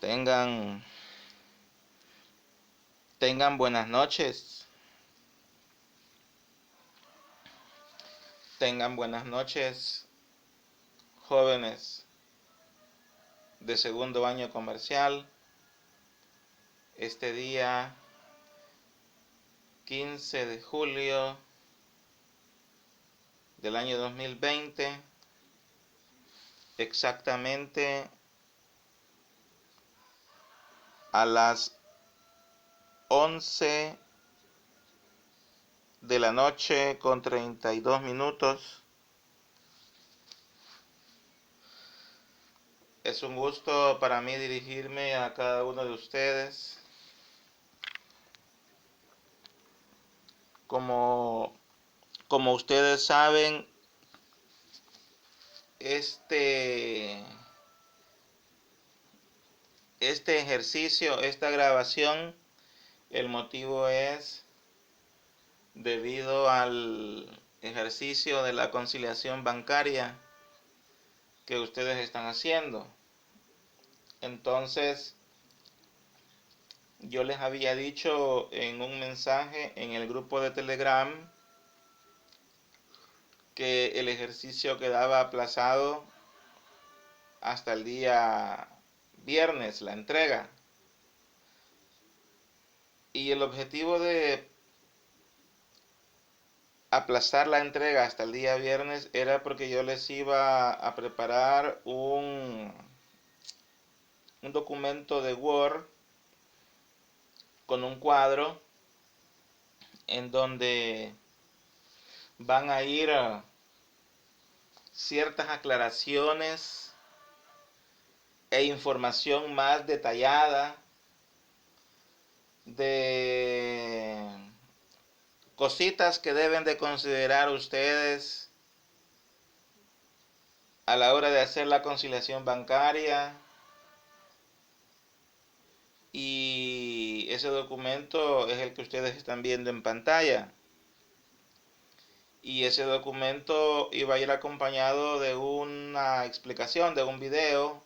Tengan, tengan buenas noches. Tengan buenas noches, jóvenes de segundo año comercial. Este día 15 de julio del año 2020, exactamente a las 11 de la noche con 32 minutos. Es un gusto para mí dirigirme a cada uno de ustedes. Como ustedes saben, este ejercicio, esta grabación, el motivo es debido al ejercicio de la conciliación bancaria que ustedes están haciendo. Entonces, yo les había dicho en un mensaje en el grupo de Telegram que el ejercicio quedaba aplazado hasta el día viernes, la entrega. Y el objetivo de aplazar la entrega hasta el día viernes era porque yo les iba a preparar un documento de Word con un cuadro en donde van a ir ciertas aclaraciones e información más detallada de cositas que deben de considerar ustedes a la hora de hacer la conciliación bancaria. Y ese documento es el que ustedes están viendo en pantalla. Y ese documento iba a ir acompañado de una explicación, de un video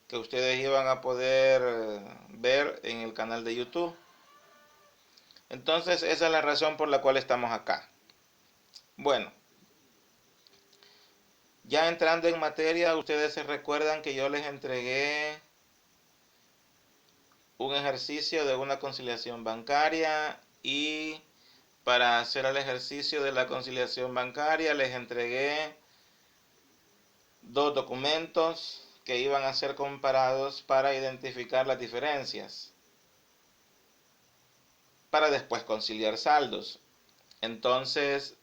que ustedes iban a poder ver en el canal de YouTube. Entonces, esa es la razón por la cual estamos acá. Bueno, ya entrando en materia, ustedes se recuerdan que yo les entregué un ejercicio de una conciliación bancaria, y para hacer el ejercicio de la conciliación bancaria les entregué dos documentos que iban a ser comparados para identificar las diferencias, para después conciliar saldos. Entonces,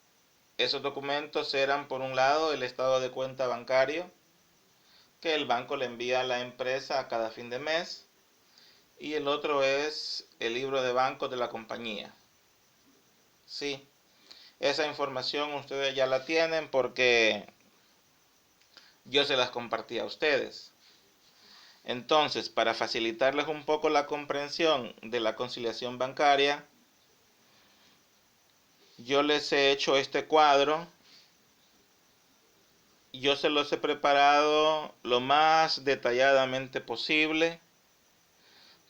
esos documentos eran, por un lado, el estado de cuenta bancario que el banco le envía a la empresa a cada fin de mes, y el otro es el libro de banco de la compañía. Sí, esa información ustedes ya la tienen porque yo se las compartí a ustedes. Entonces, para facilitarles un poco la comprensión de la conciliación bancaria, yo les he hecho este cuadro. Yo se los he preparado lo más detalladamente posible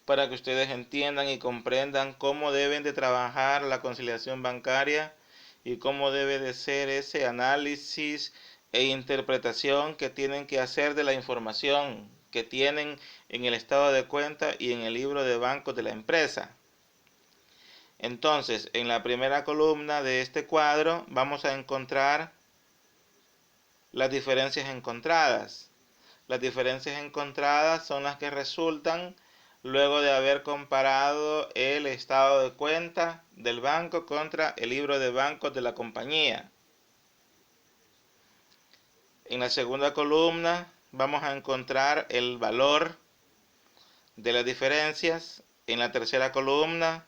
para que ustedes entiendan y comprendan cómo deben de trabajar la conciliación bancaria y cómo debe de ser ese análisis e interpretación que tienen que hacer de la información que tienen en el estado de cuenta y en el libro de banco de la empresa. Entonces, en la primera columna de este cuadro vamos a encontrar las diferencias encontradas. Las diferencias encontradas son las que resultan luego de haber comparado el estado de cuenta del banco contra el libro de bancos de la compañía. En la segunda columna vamos a encontrar el valor de las diferencias. En la tercera columna,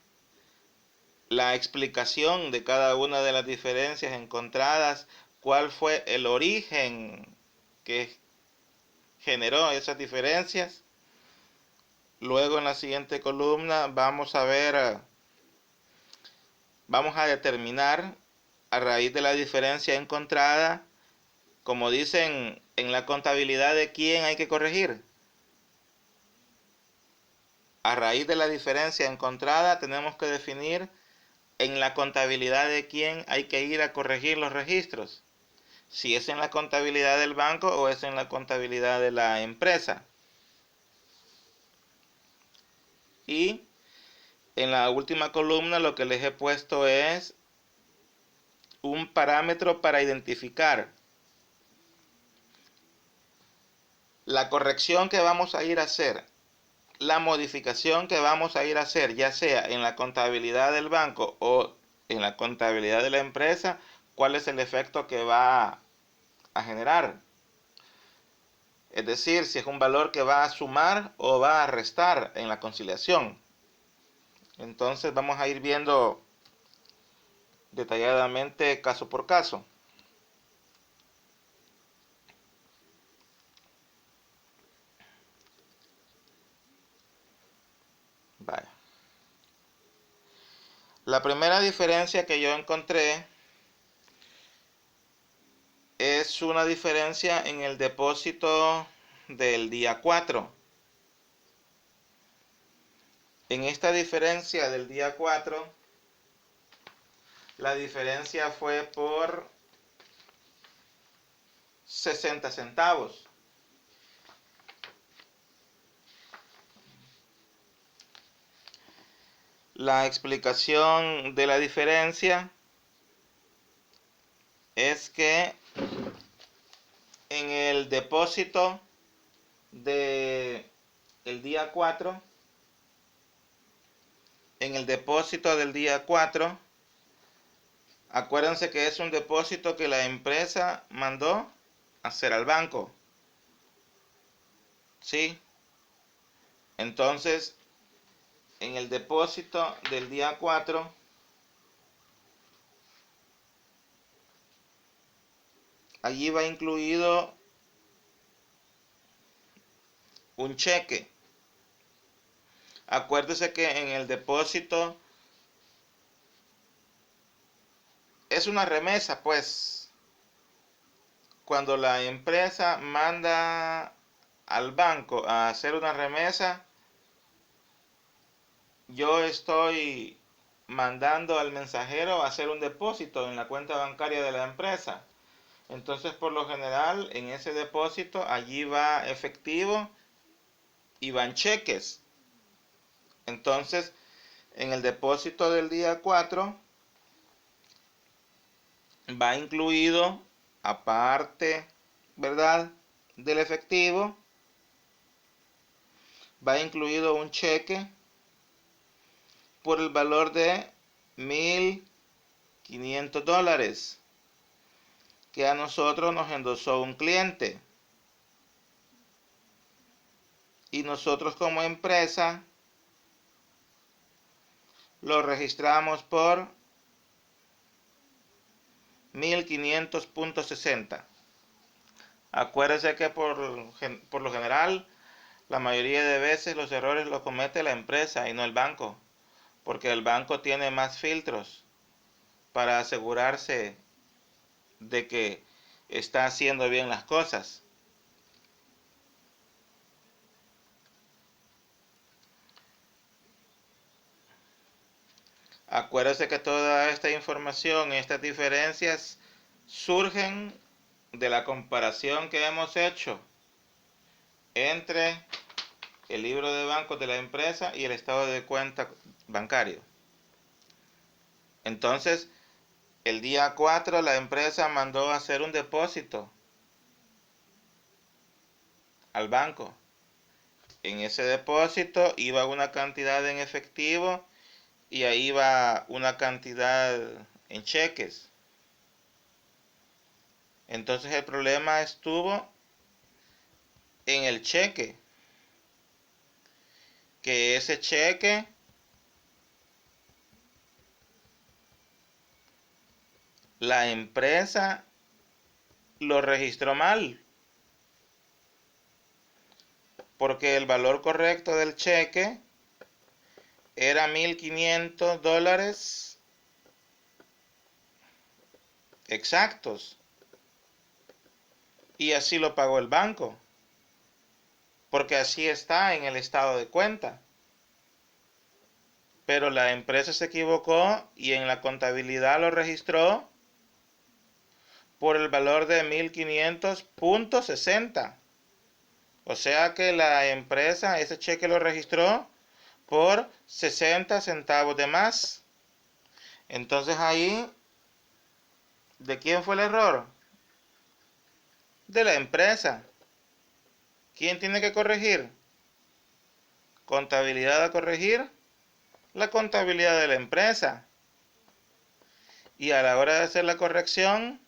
la explicación de cada una de las diferencias encontradas, cuál fue el origen que generó esas diferencias. Luego, en la siguiente columna vamos a determinar, a raíz de la diferencia encontrada, como dicen en la contabilidad, ¿de quién hay que corregir? A raíz de la diferencia encontrada, tenemos que definir en la contabilidad de quién hay que ir a corregir los registros. Si es en la contabilidad del banco o es en la contabilidad de la empresa. Y en la última columna lo que les he puesto es un parámetro para identificar la corrección que vamos a ir a hacer, la modificación que vamos a ir a hacer, ya sea en la contabilidad del banco o en la contabilidad de la empresa, cuál es el efecto que va a generar. Es decir, si es un valor que va a sumar o va a restar en la conciliación. Entonces vamos a ir viendo detalladamente caso por caso. Vaya. La primera diferencia que yo encontré es una diferencia en el depósito del día 4. En esta diferencia del día 4, la diferencia fue por 60 centavos. La explicación de la diferencia es que en el depósito del día 4, en el depósito del día 4, acuérdense que es un depósito que la empresa mandó hacer al banco. ¿Sí? Entonces, en el depósito del día 4, allí va incluido un cheque. Acuérdese que en el depósito es una remesa, pues. Cuando la empresa manda al banco a hacer una remesa, yo estoy mandando al mensajero a hacer un depósito en la cuenta bancaria de la empresa. Entonces, por lo general, en ese depósito, allí va efectivo y van cheques. Entonces, en el depósito del día 4, va incluido, aparte, ¿verdad?, del efectivo, va incluido un cheque por el valor de $1,500 que a nosotros nos endosó un cliente. Y nosotros como empresa lo registramos por 1500.60. Acuérdese que por lo general, la mayoría de veces los errores los comete la empresa y no el banco, porque el banco tiene más filtros para asegurarse de que está haciendo bien las cosas. Acuérdese que toda esta información, estas diferencias surgen de la comparación que hemos hecho entre el libro de bancos de la empresa y el estado de cuenta bancario. Entonces, el día 4 la empresa mandó a hacer un depósito al banco. En ese depósito iba una cantidad en efectivo y ahí va una cantidad en cheques. Entonces el problema estuvo en el cheque, que ese cheque la empresa lo registró mal, porque el valor correcto del cheque era $1,500 exactos. y así lo pagó el banco, porque así está en el estado de cuenta. Pero la empresa se equivocó y en la contabilidad lo registró por el valor de 1500.60. O sea que la empresa ese cheque lo registró por 60 centavos de más. Entonces ahí, ¿de quién fue el error? De la empresa. ¿Quién tiene que corregir? Contabilidad a corregir. La contabilidad de la empresa. Y a la hora de hacer la corrección,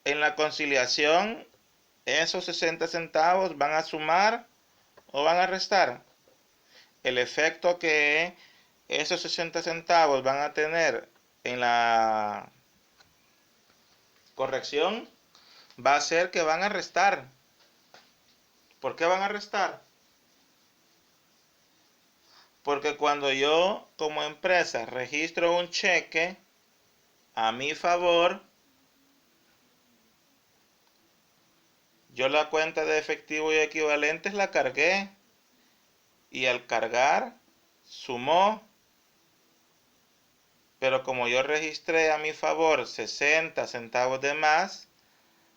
en la conciliación, esos 60 centavos van a sumar o van a restar. El efecto que esos 60 centavos van a tener en la corrección va a ser que van a restar. ¿Por qué van a restar? Porque cuando yo como empresa registro un cheque a mi favor, yo la cuenta de efectivo y equivalentes la cargué y al cargar sumó, pero como yo registré a mi favor 60 centavos de más,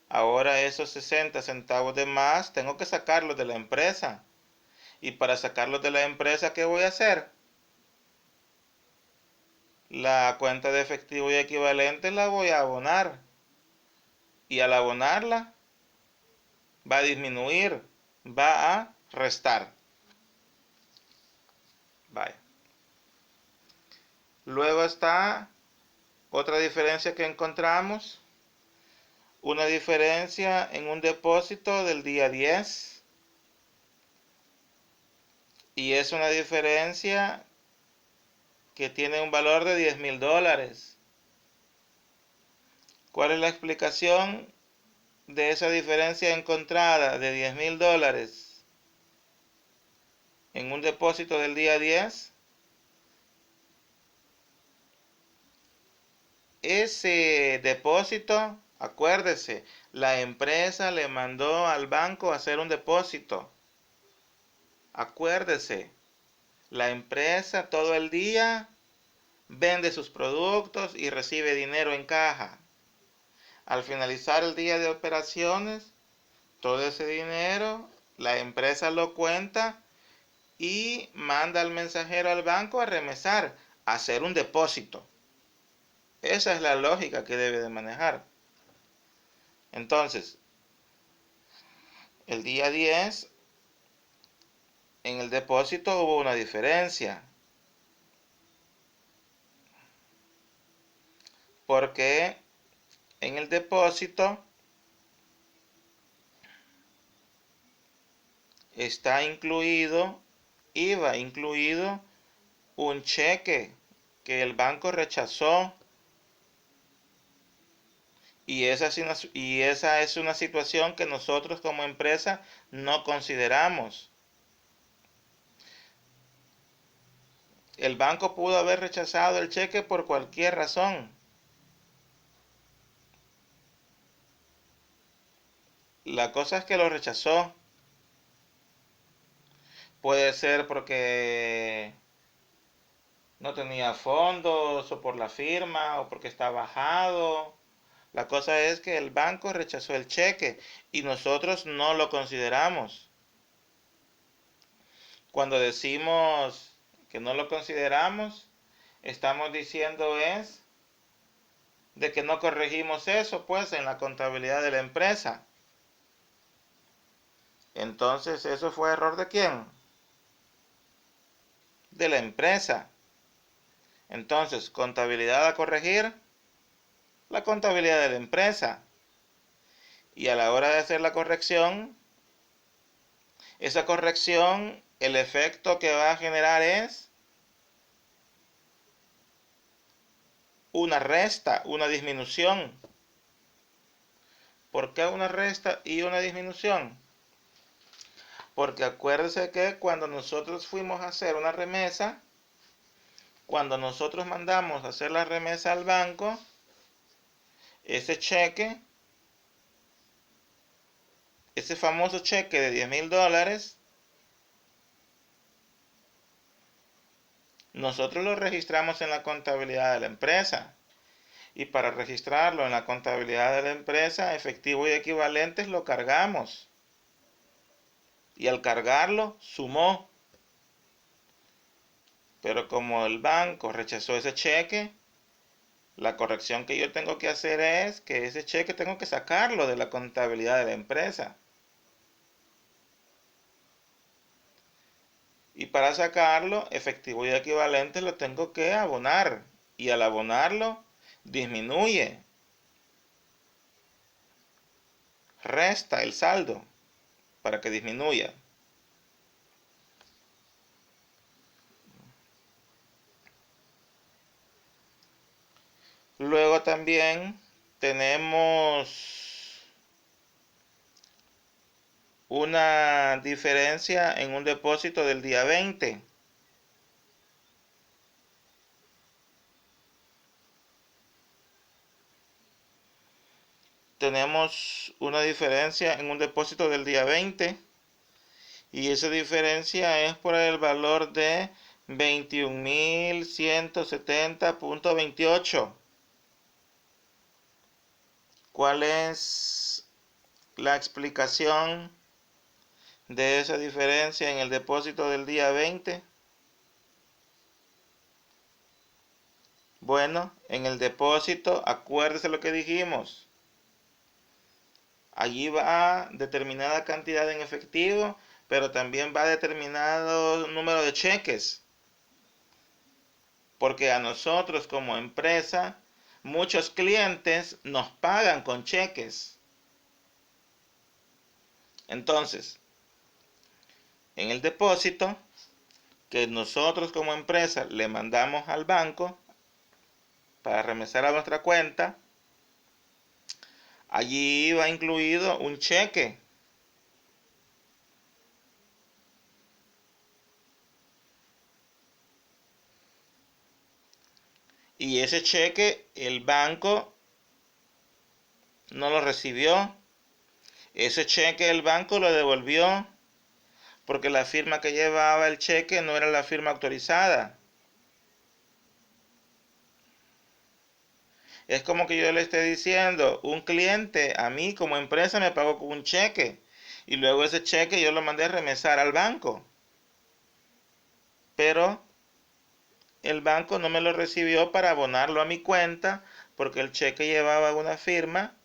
ahora esos 60 centavos de más tengo que sacarlos de la empresa. Y para sacarlos de la empresa, ¿qué voy a hacer? La cuenta de efectivo y equivalentes la voy a abonar. Y al abonarla, va a disminuir, va a restar. Vaya. Luego está otra diferencia que encontramos. Una diferencia en un depósito del día 10. Y es una diferencia que tiene un valor de $10,000. ¿Cuál es la explicación de esa diferencia encontrada de $10,000 en un depósito del día 10? Ese depósito, acuérdese, la empresa le mandó al banco a hacer un depósito. Acuérdese, la empresa todo el día vende sus productos y recibe dinero en caja. Al finalizar el día de operaciones, todo ese dinero la empresa lo cuenta y manda al mensajero al banco a remesar, a hacer un depósito. Esa es la lógica que debe de manejar. Entonces, el día 10, en el depósito hubo una diferencia. Porque en el depósito está incluido, iba incluido un cheque que el banco rechazó. Y esa es una situación que nosotros como empresa no consideramos. El banco pudo haber rechazado el cheque por cualquier razón. La cosa es que lo rechazó. Puede ser porque no tenía fondos, o por la firma, o porque está bajado. La cosa es que el banco rechazó el cheque y nosotros no lo consideramos. Cuando decimos que no lo consideramos, estamos diciendo es de que no corregimos eso, pues, en la contabilidad de la empresa. Entonces, ¿eso fue error de quién? De la empresa. Entonces, contabilidad a corregir, la contabilidad de la empresa. Y a la hora de hacer la corrección, esa corrección, el efecto que va a generar es una resta, una disminución. ¿Por qué una resta y una disminución? Porque acuérdese que cuando nosotros fuimos a hacer una remesa, cuando nosotros mandamos a hacer la remesa al banco, ese cheque ese famoso cheque de $10,000, nosotros lo registramos en la contabilidad de la empresa. Y para registrarlo en la contabilidad de la empresa, efectivo y equivalentes lo cargamos. Y al cargarlo, sumó. Pero como el banco rechazó ese cheque, la corrección que yo tengo que hacer es que ese cheque tengo que sacarlo de la contabilidad de la empresa. Y para sacarlo, efectivo y equivalente lo tengo que abonar. Y al abonarlo, disminuye. Resta el saldo para que disminuya. Luego también tenemos una diferencia en un depósito del día 20. Tenemos una diferencia en un depósito del día 20 y esa diferencia es por el valor de 21.170.28. ¿Cuál es la explicación de esa diferencia en el depósito del día 20? Bueno, en el depósito, acuérdese lo que dijimos. Allí va determinada cantidad en efectivo, pero también va determinado número de cheques. Porque a nosotros como empresa, muchos clientes nos pagan con cheques. Entonces, en el depósito que nosotros como empresa le mandamos al banco para remesar a nuestra cuenta, allí va incluido un cheque. Y ese cheque el banco no lo recibió. Ese cheque el banco lo devolvió porque la firma que llevaba el cheque no era la firma autorizada. Es como que yo le esté diciendo, un cliente a mí como empresa me pagó con un cheque y luego ese cheque yo lo mandé a remesar al banco. Pero el banco no me lo recibió para abonarlo a mi cuenta porque el cheque llevaba una firma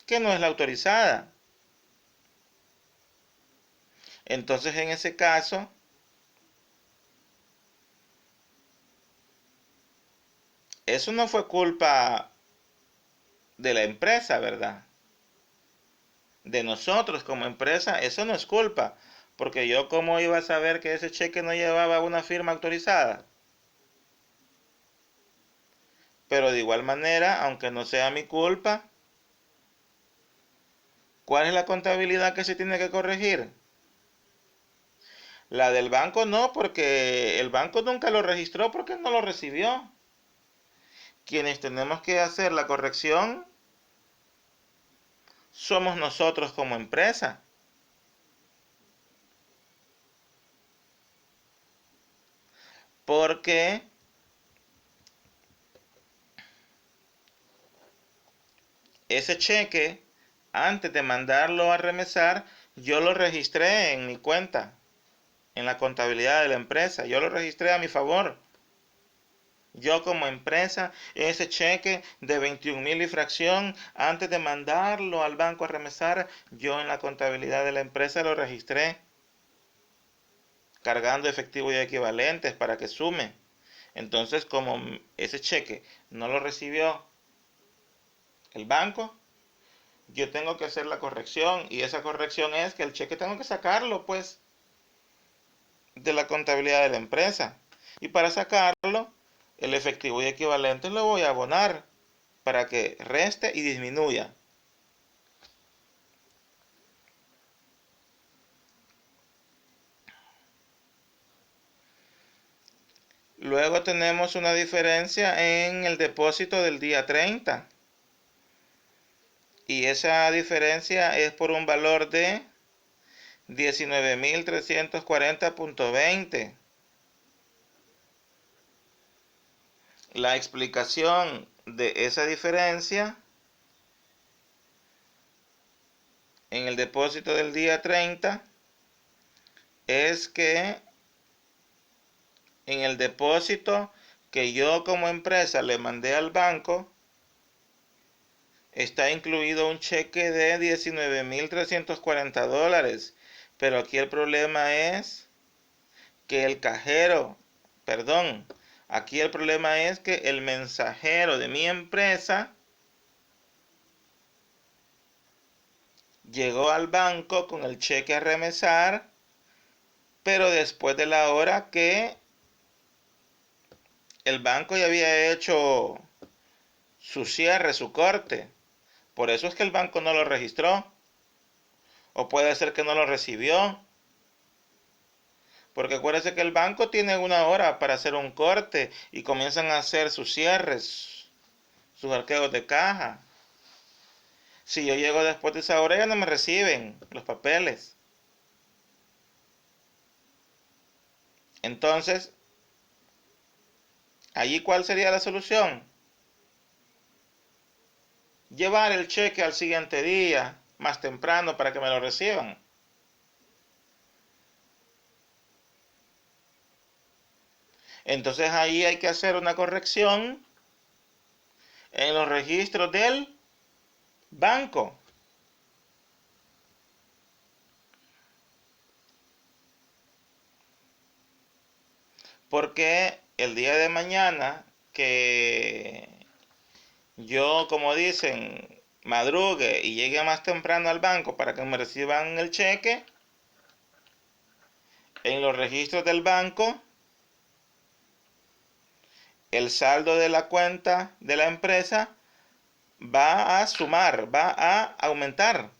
que no es la autorizada. Entonces en ese caso, eso no fue culpa de la empresa, ¿verdad? De nosotros como empresa, eso no es culpa. Porque yo cómo iba a saber que ese cheque no llevaba una firma autorizada. Pero de igual manera, aunque no sea mi culpa, ¿cuál es la contabilidad que se tiene que corregir? La del banco no, porque el banco nunca lo registró porque no lo recibió. Quienes tenemos que hacer la corrección somos nosotros como empresa. Porque ese cheque, antes de mandarlo a remesar, yo lo registré en mi cuenta, en la contabilidad de la empresa. Yo lo registré a mi favor. Yo como empresa, ese cheque de 21,000 y fracción, antes de mandarlo al banco a remesar, yo en la contabilidad de la empresa lo registré, cargando efectivo y equivalentes para que sume. Entonces, como ese cheque no lo recibió el banco, yo tengo que hacer la corrección y esa corrección es que el cheque tengo que sacarlo, pues, de la contabilidad de la empresa. Y para sacarlo, el efectivo y equivalente lo voy a abonar para que reste y disminuya. Luego tenemos una diferencia en el depósito del día 30. y esa diferencia es por un valor de 19.340.20. La explicación de esa diferencia en el depósito del día 30 es que en el depósito que yo como empresa le mandé al banco está incluido un cheque de $19.340. Pero aquí el problema es que aquí el problema es que el mensajero de mi empresa llegó al banco con el cheque a remesar, pero después de la hora que el banco ya había hecho su cierre, su corte. Por eso es que el banco no lo registró. O puede ser que no lo recibió. Porque acuérdese que el banco tiene una hora para hacer un corte y comienzan a hacer sus cierres, sus arqueos de caja. Si yo llego después de esa hora ya no me reciben los papeles. Entonces, ¿allí cuál sería la solución? Llevar el cheque al siguiente día, más temprano, para que me lo reciban. Entonces ahí hay que hacer una corrección en los registros del banco. Porque el día de mañana que yo, como dicen, madrugue y llegue más temprano al banco para que me reciban el cheque, en los registros del banco, el saldo de la cuenta de la empresa va a sumar, va a aumentar.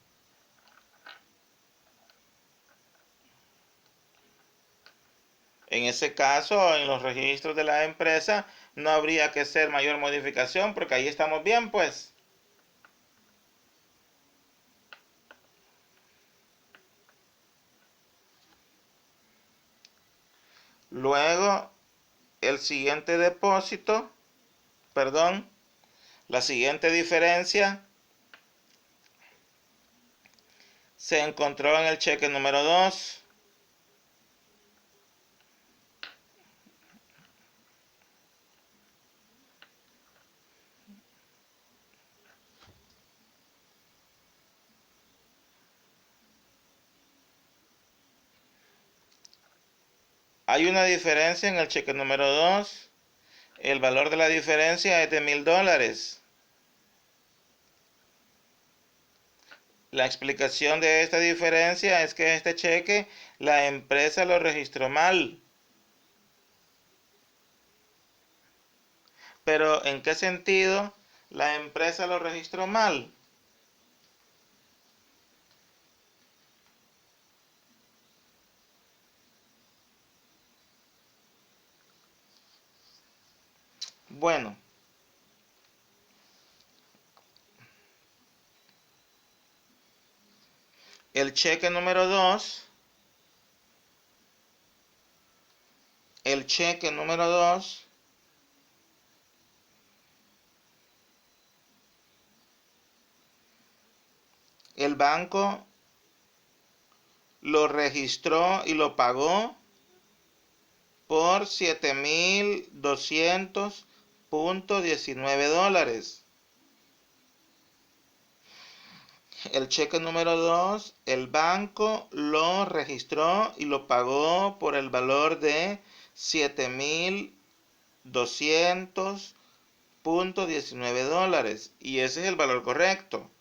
En ese caso, en los registros de la empresa, no habría que hacer mayor modificación porque ahí estamos bien, pues. Luego, el siguiente depósito, perdón, la siguiente diferencia se encontró en el cheque número 2. Hay una diferencia en el cheque número 2. El valor de la diferencia es de $1,000. La explicación de esta diferencia es que este cheque la empresa lo registró mal. Pero ¿en qué sentido la empresa lo registró mal? Bueno, el cheque número 2, el cheque número 2 el banco lo registró y lo pagó por $7,200.19. El cheque número 2, el banco lo registró y lo pagó por el valor de $7,200.19. Y ese es el valor correcto,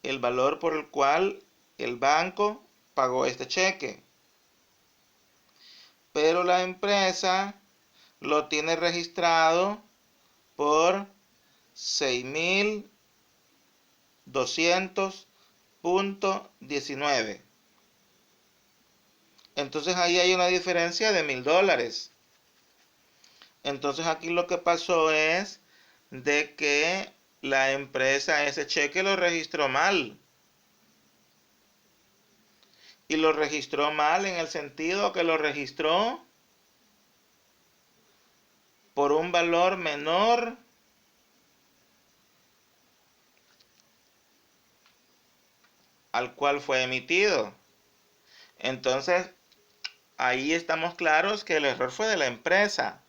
el valor por el cual el banco pagó este cheque. Pero la empresa lo tiene registrado por $6,200.19. Entonces ahí hay una diferencia de $1,000. Entonces aquí lo que pasó es de que la empresa ese cheque lo registró mal. Y lo registró mal en el sentido que lo registró por un valor menor al cual fue emitido. Entonces, ahí estamos claros que el error fue de la empresa.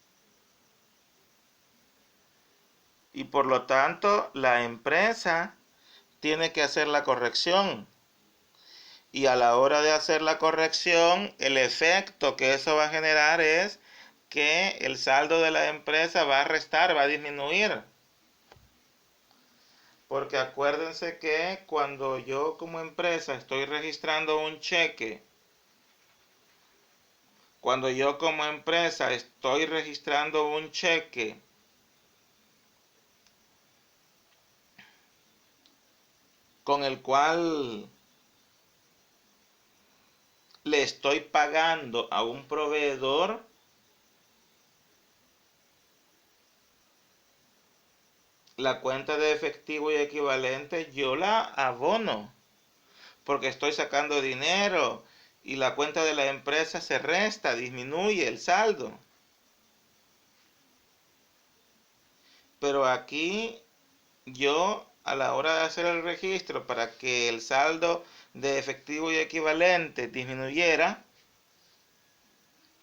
Y por lo tanto, la empresa tiene que hacer la corrección. Y a la hora de hacer la corrección, el efecto que eso va a generar es que el saldo de la empresa va a restar, va a disminuir. Porque acuérdense que cuando yo como empresa estoy registrando un cheque, cuando yo como empresa estoy registrando un cheque con el cual le estoy pagando a un proveedor, la cuenta de efectivo y equivalente yo la abono porque estoy sacando dinero y la cuenta de la empresa se resta, disminuye el saldo. Pero aquí yo a la hora de hacer el registro para que el saldo de efectivo y equivalente disminuyera,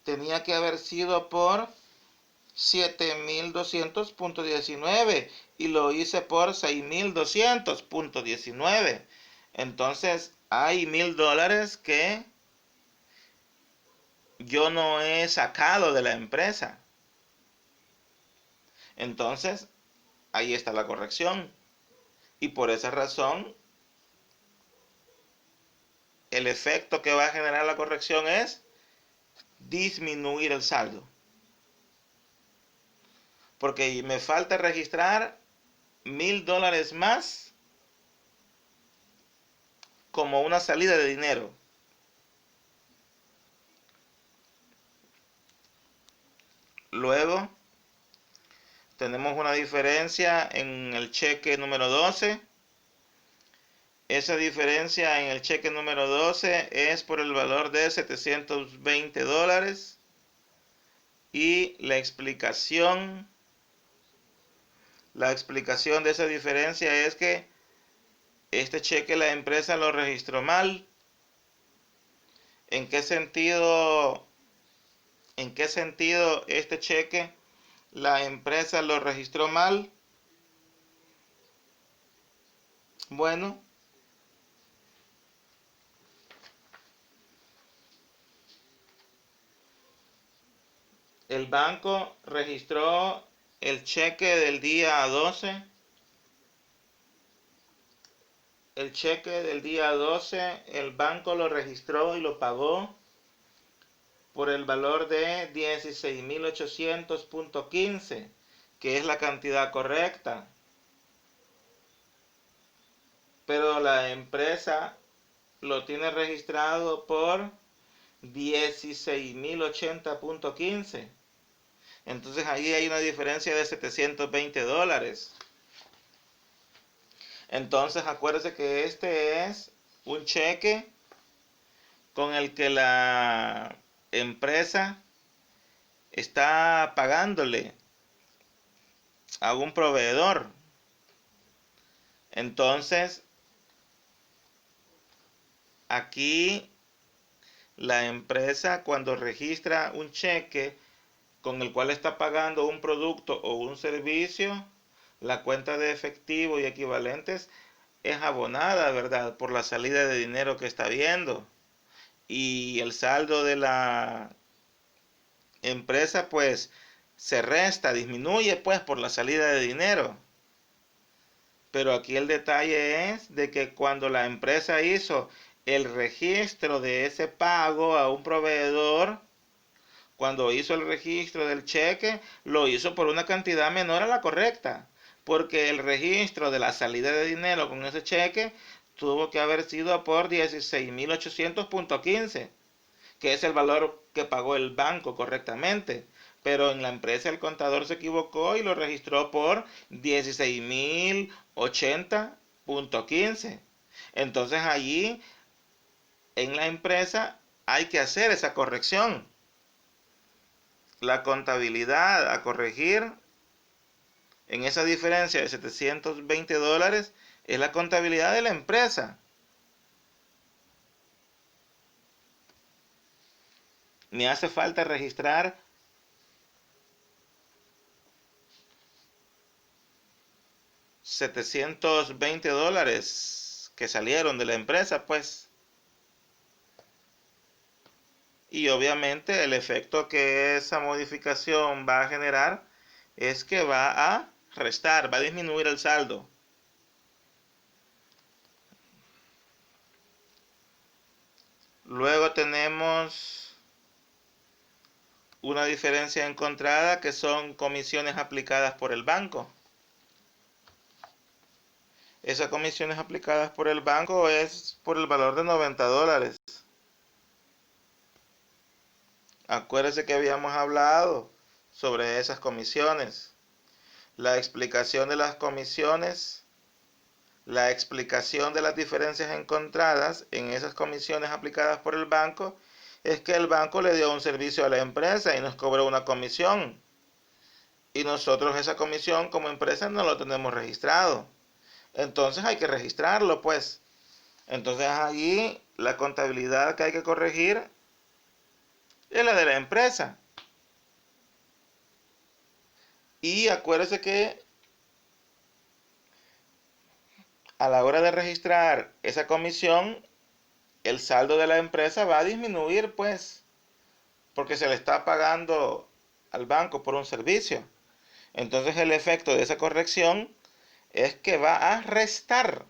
tenía que haber sido por 7.200.19 y lo hice por 6.200.19. Entonces hay $1.000 que yo no he sacado de la empresa. Entonces ahí está la corrección. Y por esa razón el efecto que va a generar la corrección es disminuir el saldo. Porque me falta registrar $1.000 más como una salida de dinero. Luego tenemos una diferencia en el cheque número 12. Esa diferencia en el cheque número 12 es por el valor de $720. Y la explicación de esa diferencia es que este cheque la empresa lo registró mal. ¿En qué sentido este cheque la empresa lo registró mal? Bueno, el banco registró el cheque del día 12. El cheque del día 12, el banco lo registró y lo pagó por el valor de 16.800.15, que es la cantidad correcta. Pero la empresa lo tiene registrado por 16.080.15. Entonces ahí hay una diferencia de $720. Entonces acuérdese que este es un cheque con el que la empresa está pagándole a un proveedor. Entonces aquí la empresa cuando registra un cheque con el cual está pagando un producto o un servicio, la cuenta de efectivo y equivalentes es abonada, ¿verdad? Por la salida de dinero que está viendo. Y el saldo de la empresa pues se resta, disminuye pues por la salida de dinero. Pero aquí el detalle es de que cuando la empresa hizo el registro de ese pago a un proveedor, cuando hizo el registro del cheque, lo hizo por una cantidad menor a la correcta, porque el registro de la salida de dinero con ese cheque tuvo que haber sido por 16.800.15, que es el valor que pagó el banco correctamente. pero en la empresa el contador se equivocó y lo registró por 16.080.15. Entonces allí en la empresa hay que hacer esa corrección. La contabilidad a corregir en esa diferencia de $720 es la contabilidad de la empresa. Me hace falta registrar $720 que salieron de la empresa, pues. Y obviamente el efecto que esa modificación va a generar es que va a restar, va a disminuir el saldo. Luego tenemos una diferencia encontrada que son comisiones aplicadas por el banco. Esas comisiones aplicadas por el banco es por el valor de $90. Acuérdese que habíamos hablado sobre esas comisiones. La explicación de las comisiones, la explicación de las diferencias encontradas en esas comisiones aplicadas por el banco es que el banco le dio un servicio a la empresa y nos cobró una comisión. Y nosotros esa comisión como empresa no lo tenemos registrado. Entonces hay que registrarlo, pues. Entonces allí la contabilidad que hay que corregir es la de la empresa. Y acuérdese que a la hora de registrar esa comisión, el saldo de la empresa va a disminuir, pues, porque se le está pagando al banco por un servicio. Entonces el efecto de esa corrección es que va a restar.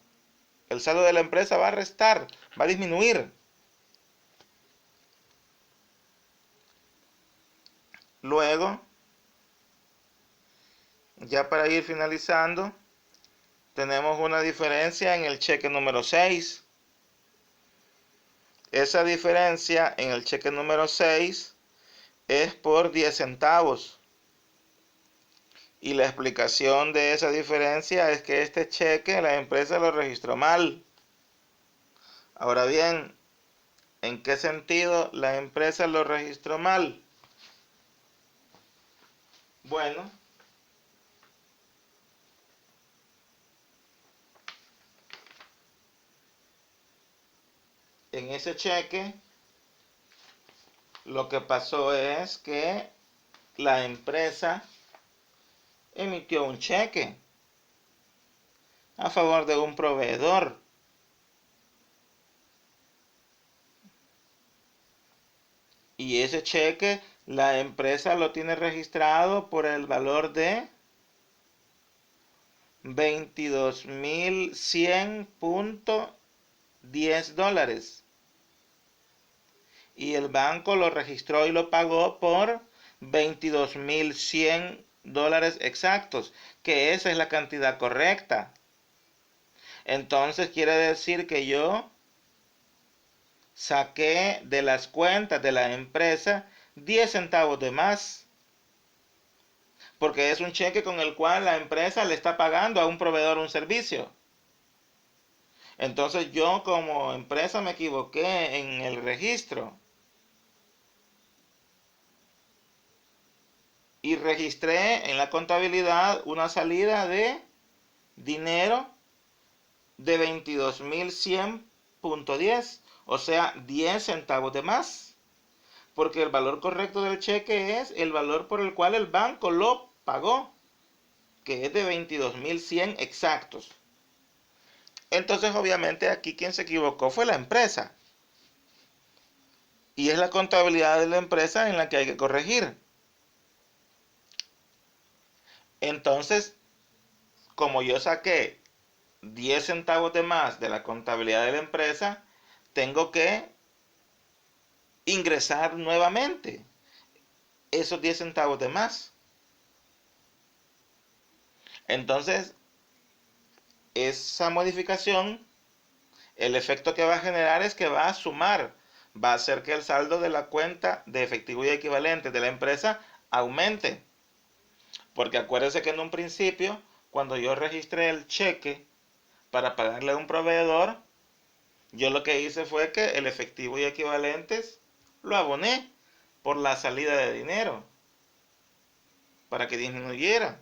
El saldo de la empresa va a restar, va a disminuir. Luego, ya para ir finalizando, tenemos una diferencia en el cheque número 6. Esa diferencia en el cheque número 6 es por 10 centavos. Y la explicación de esa diferencia es que este cheque la empresa lo registró mal. Ahora bien, ¿en qué sentido la empresa lo registró mal? Bueno, en ese cheque lo que pasó es que la empresa emitió un cheque a favor de un proveedor. Y ese cheque la empresa lo tiene registrado por el valor de $22.100.10. Y el banco lo registró y lo pagó por $22.100 exactos, que esa es la cantidad correcta. Entonces quiere decir que yo saqué de las cuentas de la empresa 10 centavos de más, porque es un cheque con el cual la empresa le está pagando a un proveedor un servicio. Entonces yo como empresa me equivoqué en el registro y registré en la contabilidad una salida de dinero de 22.100.10, o sea, 10 centavos de más, porque el valor correcto del cheque es el valor por el cual el banco lo pagó, que es de 22.100 exactos. Entonces, obviamente, aquí quien se equivocó fue la empresa. Y es la contabilidad de la empresa en la que hay que corregir. Entonces, como yo saqué 10 centavos de más de la contabilidad de la empresa, tengo que ingresar nuevamente esos 10 centavos de más. Entonces, esa modificación, el efecto que va a generar es que va a sumar, va a hacer que el saldo de la cuenta de efectivo y equivalente de la empresa aumente. Porque acuérdese que en un principio, cuando yo registré el cheque para pagarle a un proveedor, yo lo que hice fue que el efectivo y equivalentes lo aboné por la salida de dinero para que disminuyera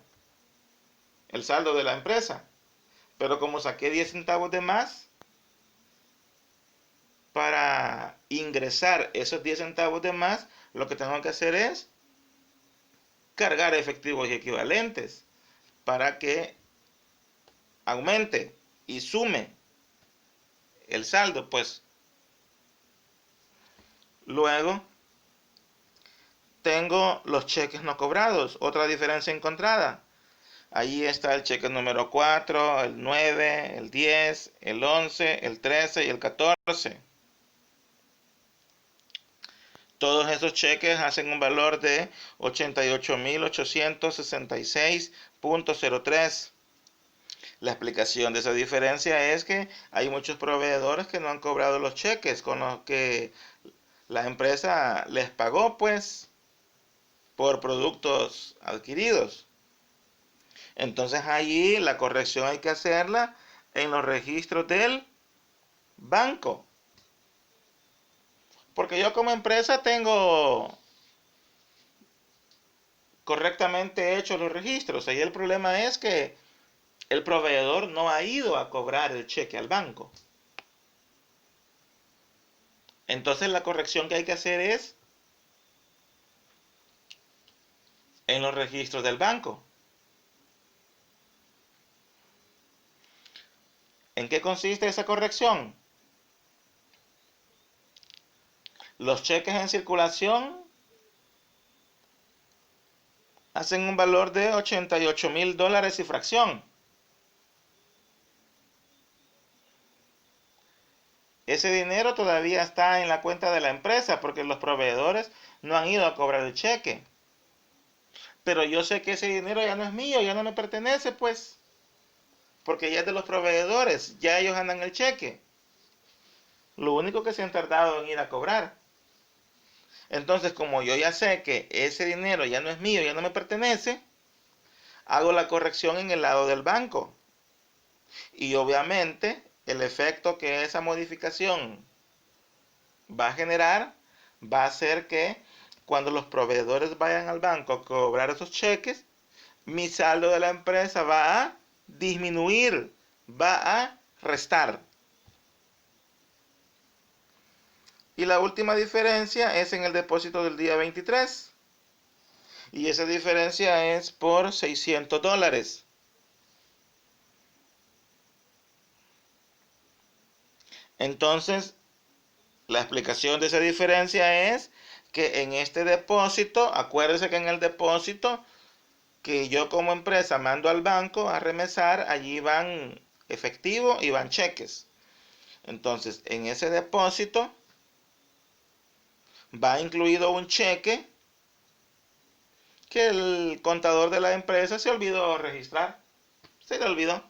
el saldo de la empresa. Pero como saqué 10 centavos de más, para ingresar esos 10 centavos de más, lo que tengo que hacer es cargar efectivos y equivalentes para que aumente y sume el saldo. Pues luego tengo los cheques no cobrados, otra diferencia encontrada. Allí está el cheque número 4, el 9, el 10, el 11, el 13 y el 14. Todos esos cheques hacen un valor de 88.866.03. La explicación de esa diferencia es que hay muchos proveedores que no han cobrado los cheques con los que la empresa les pagó, pues, por productos adquiridos. Entonces allí la corrección hay que hacerla en los registros del banco. Porque yo como empresa tengo correctamente hechos los registros. Ahí el problema es que el proveedor no ha ido a cobrar el cheque al banco. Entonces la corrección que hay que hacer es en los registros del banco. ¿En qué consiste esa corrección? Los cheques en circulación hacen un valor de $88,000 y fracción. Ese dinero todavía está en la cuenta de la empresa porque los proveedores no han ido a cobrar el cheque. Pero yo sé que ese dinero ya no es mío, ya no me pertenece, pues. Porque ya es de los proveedores, ya ellos andan el cheque. Lo único que se han tardado en ir a cobrar. Entonces, como yo ya sé que ese dinero ya no es mío, ya no me pertenece, hago la corrección en el lado del banco. Y obviamente, el efecto que esa modificación va a generar va a ser que cuando los proveedores vayan al banco a cobrar esos cheques, mi saldo de la empresa va a disminuir, va a restar. Y la última diferencia es en el depósito del día 23. Y esa diferencia es por $600. Entonces, la explicación de esa diferencia es que en este depósito, acuérdese que en el depósito que yo como empresa mando al banco a remesar, allí van efectivo y van cheques. Entonces, en ese depósito va incluido un cheque que el contador de la empresa se olvidó registrar. Se le olvidó.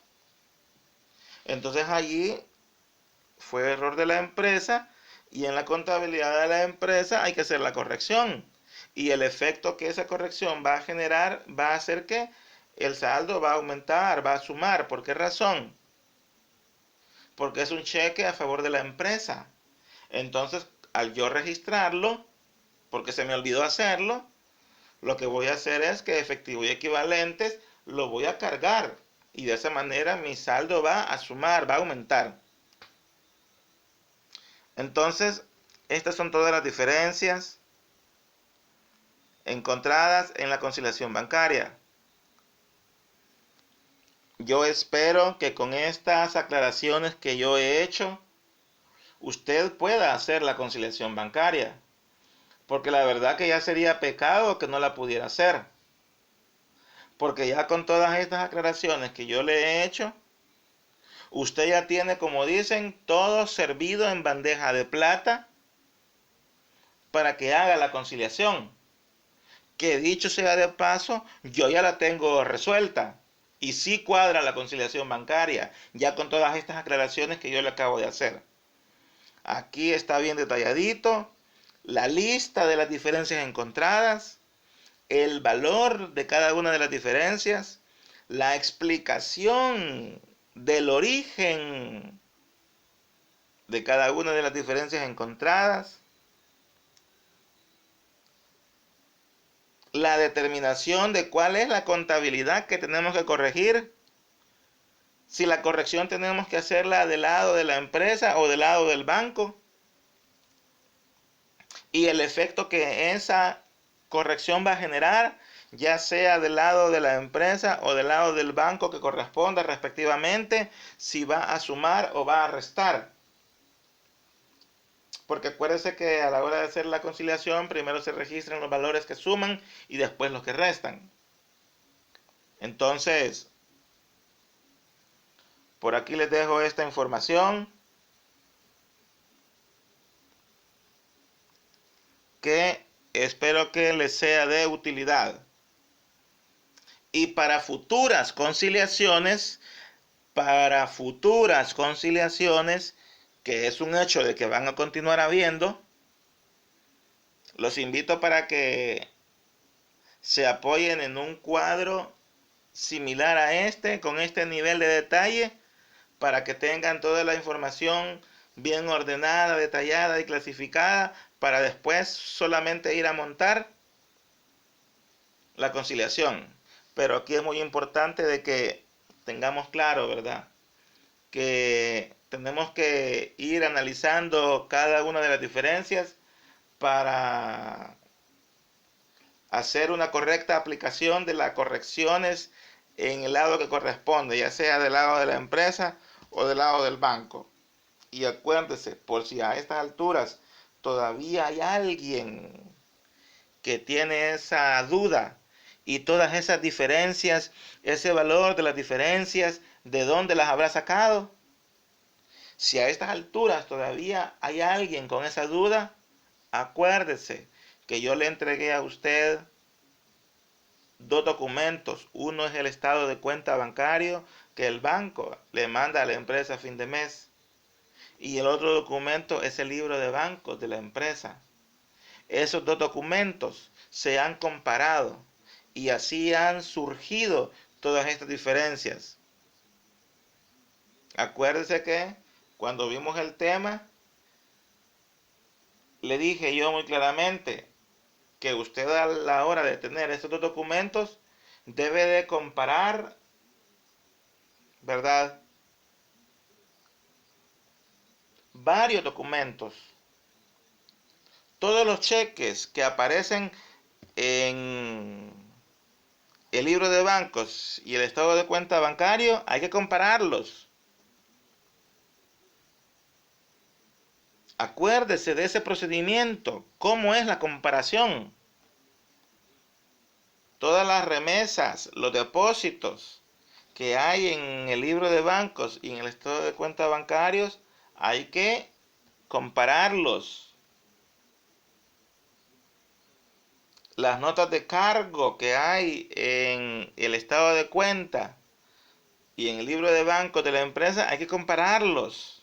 Entonces allí fue error de la empresa y en la contabilidad de la empresa hay que hacer la corrección. Y el efecto que esa corrección va a generar va a hacer que el saldo va a aumentar, va a sumar. ¿Por qué razón? Porque es un cheque a favor de la empresa. Entonces, al yo registrarlo, porque se me olvidó hacerlo, lo que voy a hacer es que efectivo y equivalentes lo voy a cargar. Y de esa manera mi saldo va a sumar, va a aumentar. Entonces, estas son todas las diferencias encontradas en la conciliación bancaria. Yo espero que con estas aclaraciones que yo he hecho, usted pueda hacer la conciliación bancaria. Porque la verdad que ya sería pecado que no la pudiera hacer. Porque ya con todas estas aclaraciones que yo le he hecho, usted ya tiene, como dicen, todo servido en bandeja de plata para que haga la conciliación. Que dicho sea de paso, yo ya la tengo resuelta. Y sí cuadra la conciliación bancaria, ya con todas estas aclaraciones que yo le acabo de hacer. Aquí está bien detalladito la lista de las diferencias encontradas, el valor de cada una de las diferencias, la explicación del origen de cada una de las diferencias encontradas, la determinación de cuál es la contabilidad que tenemos que corregir, si la corrección tenemos que hacerla del lado de la empresa o del lado del banco, y el efecto que esa corrección va a generar, ya sea del lado de la empresa o del lado del banco que corresponda respectivamente, si va a sumar o va a restar. Porque acuérdese que a la hora de hacer la conciliación, primero se registran los valores que suman y después los que restan. Entonces, por aquí les dejo esta información que espero que les sea de utilidad. Y para futuras conciliaciones, que es un hecho de que van a continuar habiendo, los invito para que se apoyen en un cuadro similar a este, con este nivel de detalle, para que tengan toda la información bien ordenada, detallada y clasificada, para después solamente ir a montar la conciliación. Pero aquí es muy importante de que tengamos claro, ¿verdad?, que tenemos que ir analizando cada una de las diferencias para hacer una correcta aplicación de las correcciones en el lado que corresponde, ya sea del lado de la empresa o del lado del banco. Y acuérdese, por si a estas alturas todavía hay alguien que tiene esa duda y todas esas diferencias, ese valor de las diferencias, ¿de dónde las habrá sacado? Si a estas alturas todavía hay alguien con esa duda, acuérdese que yo le entregué a usted dos documentos. Uno es el estado de cuenta bancario que el banco le manda a la empresa a fin de mes. Y el otro documento es el libro de bancos de la empresa. Esos dos documentos se han comparado y así han surgido todas estas diferencias. Acuérdese que cuando vimos el tema, le dije yo muy claramente que usted a la hora de tener estos dos documentos debe de comparar, ¿verdad?, varios documentos. Todos los cheques que aparecen en el libro de bancos y el estado de cuenta bancario hay que compararlos. Acuérdese de ese procedimiento. ¿Cómo es la comparación? Todas las remesas, los depósitos que hay en el libro de bancos y en el estado de cuenta bancarios, hay que compararlos. Las notas de cargo que hay en el estado de cuenta y en el libro de bancos de la empresa, hay que compararlos.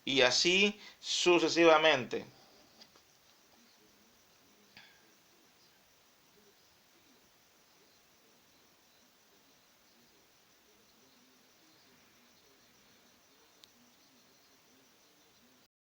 Y así sucesivamente.